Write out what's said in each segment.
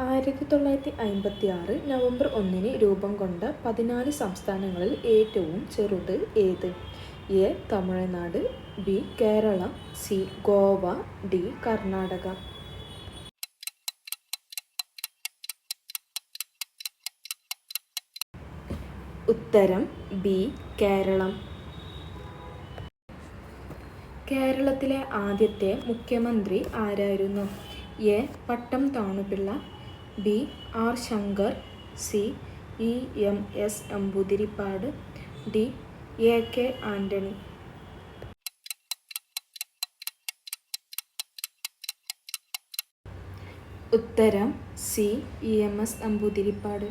1956 November 1 രൂപം കൊണ്ട 14 സംസ്ഥാനങ്ങളിൽ ഏറ്റവും ചെറുത് ഏത്? A. Tamil Nadu, B. Keralam, C. Goa, D. Karnataka. ഉത്തരം ബി. കേരളം. കേരളത്തിലെ ആദ്യത്തെ മുഖ്യമന്ത്രി ആരായിരുന്നു? A. Pattom Thanu Pillai, B. R. Shankar, C. E. M. S. Namboodiripad, D. A. K. Antony. ഉത്തരം C. E. M. S. Namboodiripad.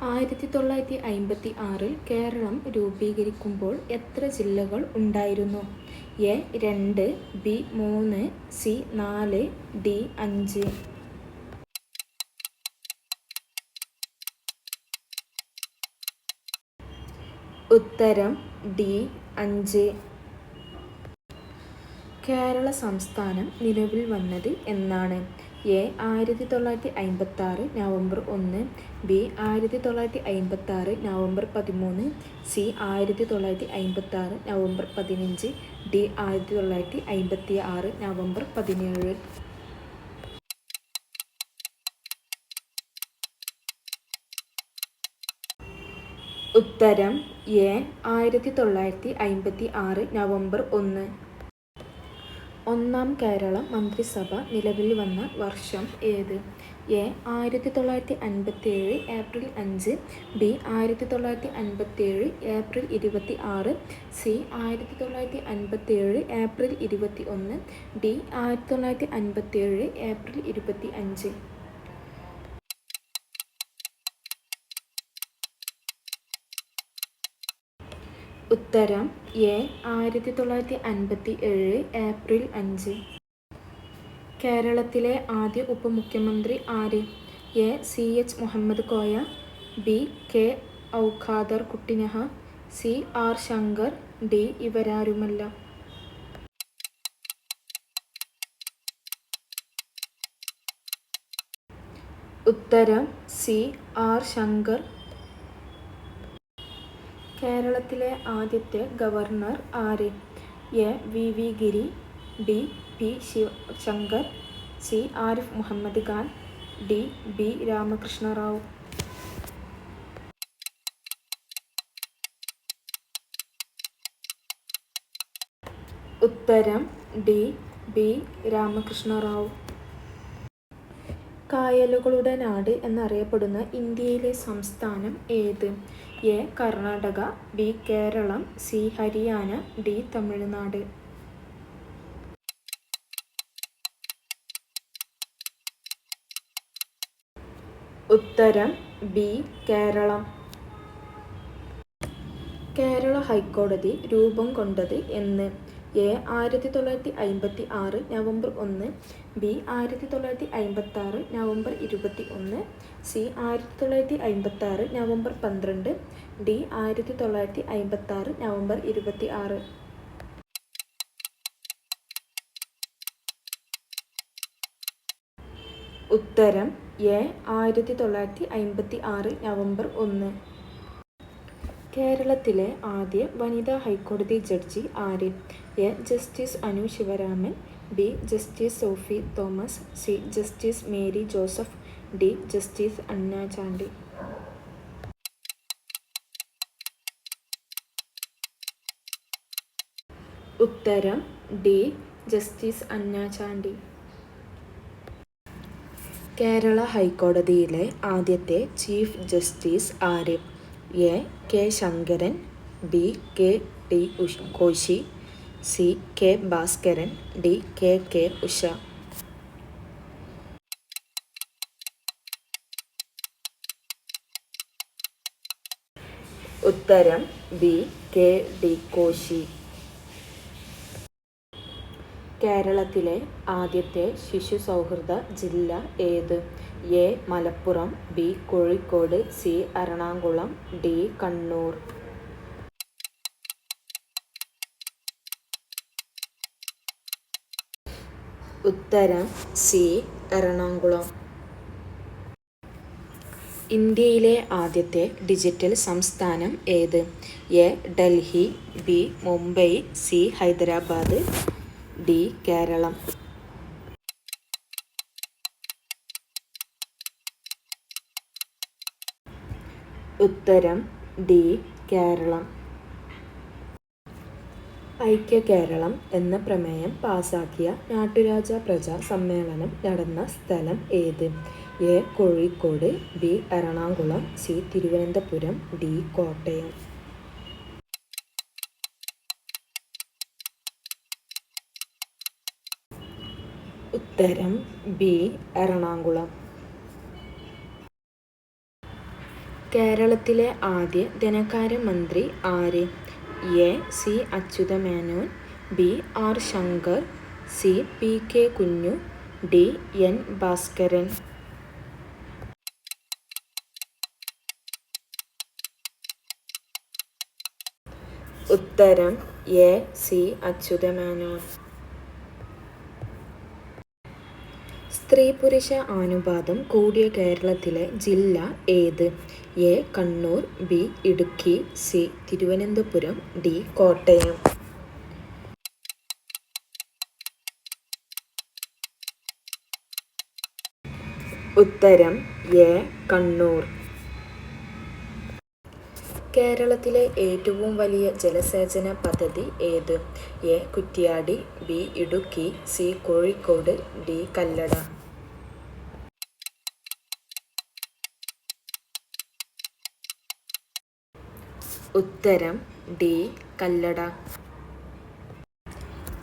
1956 Keralam രൂപീകരിക്കുമ്പോൾ എത്ര ജില്ലകൾ ഉണ്ടായിരുന്നു? എ. 2, ബി. 3, സി. 4, ഡി. 5. ഉത്തരം ഡി. 5. കേരള സംസ്ഥാനം നിലവിൽ വന്നത് എന്നാണ്? A. 1956 November 1, B. 1956 November 13, C. 1956 November 15, D. 1956 November 17. ഉത്തരം എ. 1956 നവംബർ 1. ഒന്നാം കേരള മന്ത്രിസഭ നിലവിൽ വന്ന വർഷം ഏത്? A. 1957 April 5, B. 1957 April 26, C. 1957 April 21, D. 1957 April 25. ഉത്തരം എ. 1957 ഏപ്രിൽ 5. കേരളത്തിലെ ആദ്യ ഉപമുഖ്യമന്ത്രി ആര്? A. C. H. Muhammad Koya, B. K. Avukader Kuttinaha, C. R. Shankar, D. ഇവരാരുമല്ല. ഉത്തരം സി. ആർ. ശങ്കർ. കേരളത്തിലെ ആദ്യത്തെ ഗവർണർ ആര്? A. V. V. Giri, B. P. Sivasankar, C. Arif Mohammad Khan, D. B. Ramakrishna Rao. ഉത്തരം ഡി. ബി. രാമകൃഷ്ണ റാവു. കായലുകളുടെ നാട് എന്നറിയപ്പെടുന്ന ഇന്ത്യയിലെ സംസ്ഥാനം ഏത്? A. Karnataka, B. Keralam, C. Haryana, D. Tamil Nadu. ഉത്തരം ബി. കേരളം. കേരള ഹൈക്കോടതി രൂപം കൊണ്ടത് എന്ന്? A. 1956 November 1, B. 1956 November 21, C. 1956 November 12, D. 1956 November 26. ഉത്തരം എ. 1956 നവംബർ 1. കേരളത്തിലെ ആദ്യ വനിതാ ഹൈക്കോടതി ജഡ്ജി ആര്? A. Justice Anu Sivaraman, B. Justice Sophy Thomas, C. Justice Mary Joseph, D. Justice Anna Chandy. ഉത്തരം ഡി. ജസ്റ്റിസ് അന്ന ചാണ്ടി. കേരള ഹൈക്കോടതിയിലെ ആദ്യത്തെ ചീഫ് ജസ്റ്റിസ് ആര്? A. K. Sankaran, B. K. T. Koshy, C. K. Bhaskaran, D. K. K. Usha. ഉത്തരം ബി. കെ. ടി. കോശി. കേരളത്തിലെ ആദ്യത്തെ ശിശു സൗഹൃദ ജില്ല ഏത്? A. Malappuram, B. Kozhikode, C. Ernakulam, D. Kannur. ഉത്തരം സി എറണാകുളം. ഇന്ത്യയിലെ ആദ്യത്തെ ഡിജിറ്റൽ സംസ്ഥാനം ഏത്? A Delhi, B Mumbai, C Hyderabad, D Keralam. ഉത്തരം ഡി കേരളം. ഐക്യ കേരളം എന്ന പ്രമേയം പാസാക്കിയ നാട്ടുരാജ പ്രജാ സമ്മേളനം നടന്ന സ്ഥലം ഏത്? A Kozhikode, B Ernakulam, C Thiruvananthapuram, D Kottayam. ഉത്തരം ബി എറണാകുളം. കേരളത്തിലെ ആദ്യ ധനകാര്യമന്ത്രി ആര്? A C Achutha Menon, B R Shankar, C P K Kunju, D N Bhaskaran. ഉത്തരം എ സി അച്യുതമേനോൻ. സ്ത്രീ പുരുഷ അനുപാതം കൂടിയ കേരളത്തിലെ ജില്ല ഏത്? A Kannur, B Idukki, C Thiruvananthapuram, D Kottayam. ഉത്തരം എ കണ്ണൂർ. കേരളത്തിലെ ഏറ്റവും വലിയ ജലസേചന പദ്ധതി ഏത്? A Kuttiyadi, B Idukki, C Kozhikode, D Kallada. ഉത്തരം ഡി കല്ലട.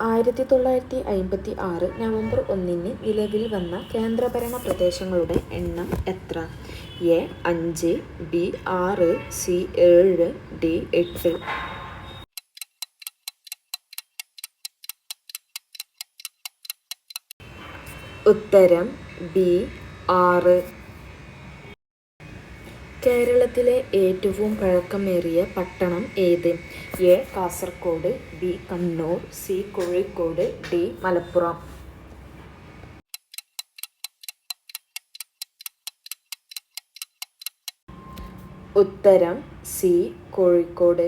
1956 നവംബർ 1 നിലവിൽ വന്ന കേന്ദ്രഭരണ പ്രദേശങ്ങളുടെ എണ്ണം എത്ര? A 5, B 6, C 7, D 8. ഉത്തരം ബി 6. കേരളത്തിലെ ഏറ്റവും പഴക്കമേറിയ പട്ടണം ഏത്? A Kasaragod, B Kannur, C Kozhikode, D Malappuram. ഉത്തരം സി കോഴിക്കോട്.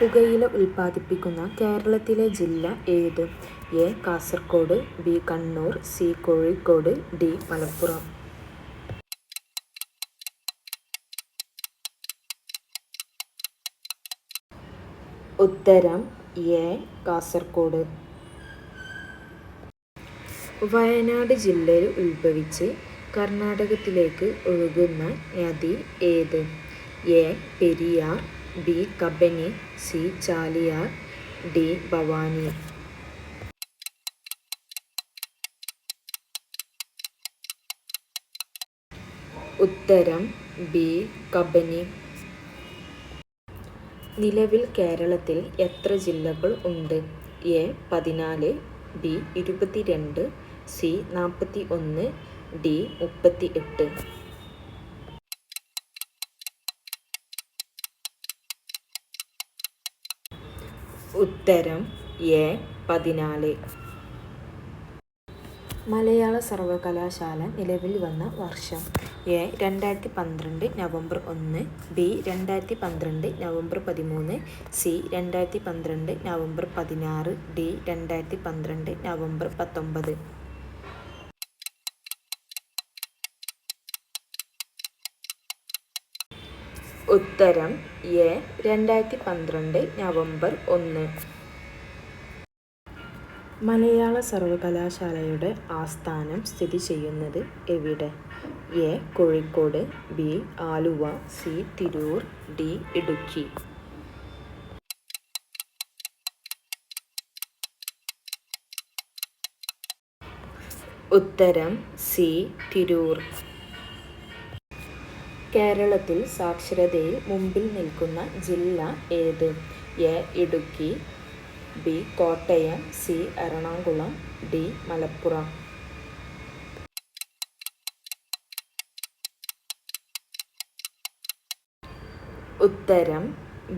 പുകയില ഉൽപ്പാദിപ്പിക്കുന്ന കേരളത്തിലെ ജില്ല ഏത്? A Kasaragod, B Kannur, C Kozhikode, D Malappuram. ഉത്തരം എ കാസർഗോഡ്. വയനാട് ജില്ലയിൽ ഉത്ഭവിച്ച് കർണാടകത്തിലേക്ക് ഒഴുകുന്ന നദി ഏത്? A Periyar, B Kabani, C Chaliyar, D Bhavani. ഉത്തരം ബി കബനി. നിലവിൽ കേരളത്തിൽ എത്ര ജില്ലകൾ ഉണ്ട്? A 14, B 22, C 41, D 38. ഉത്തരം എ 14. മലയാള സർവകലാശാല നിലവിൽ വന്ന വർഷം? A 2012 November 1, B 2012 November 13, C 2012 November 16, D 2012 November 19. ഉത്തരം എ 2012 നവംബർ 1. മലയാള സർവകലാശാലയുടെ ആസ്ഥാനം സ്ഥിതി ചെയ്യുന്നത് എവിടെ? A Kozhikode, B Aluva, C Tirur, D Idukki. ഉത്തരം സി തിരൂർ. കേരളത്തിൽ സാക്ഷരതയിൽ മുമ്പിൽ നിൽക്കുന്ന ജില്ല ഏത്? A Idukki, B Kottayam, C Ernakulam, D Malappuram. ഉത്തരം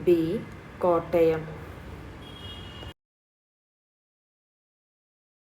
ബി കോട്ടയം.